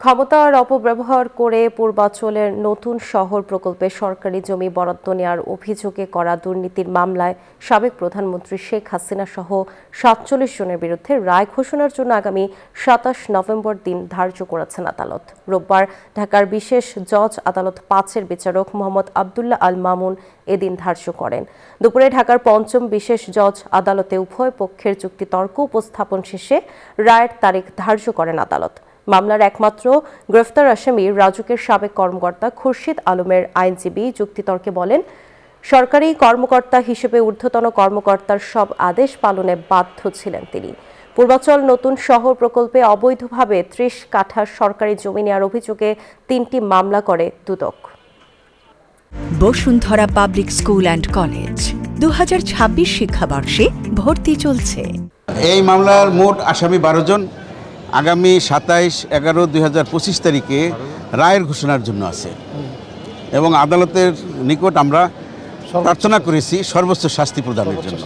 ক্ষমতার অপব্যবহার করে পূর্বাঞ্চলের নতুন শহর প্রকল্পে সরকারি জমি বরাদ্দ নেওয়ার অভিযোগে করা দুর্নীতির মামলায় সাবেক প্রধানমন্ত্রী শেখ হাসিনা সহ ৪৭ জনের বিরুদ্ধে রায় ঘোষণার জন্য আগামী ২৭ নভেম্বর দিন ধার্য করেছেন আদালত। রোববার ঢাকার বিশেষ জজ আদালত ৫-এর বিচারক মোহাম্মদ আবদুল্লাহ আল মামুন এদিন ধার্য করেন। দুপুরে ঢাকার পঞ্চম বিশেষ জজ আদালতে উভয় পক্ষের যুক্তিতর্ক উপস্থাপন শেষে রায়ের তারিখ ধার্য করেন আদালত। মামলার একমাত্র গ্রেফতার আসামি রাজুকের সাবেক কর্মকর্তা খুরশিদ আলমের আইনজীবী যুক্তিতর্কে বলেন, সরকারি কর্মকর্তা হিসেবে ঊর্ধ্বতন কর্মকর্তার সব আদেশ পালনে বাধ্য ছিলেন তিনি। পূর্বাঞ্চল নতুন শহর প্রকল্পে অবৈধভাবে ৩০ কাঠা সরকারি জমি নেওয়ার অভিযোগে ৩টি মামলা করে দুদক। Bashundhara public school and college ২০২৬ শিক্ষাবর্ষে ভর্তি চলছে। এই মামলার মোট আসামি ১২ জন। আগামী ২৭/১১/২০২৫ তারিখে রায়ের ঘোষণার জন্য আছে এবং আদালতের নিকট আমরা প্রার্থনা করেছি সর্বোচ্চ শাস্তি প্রদানের জন্য।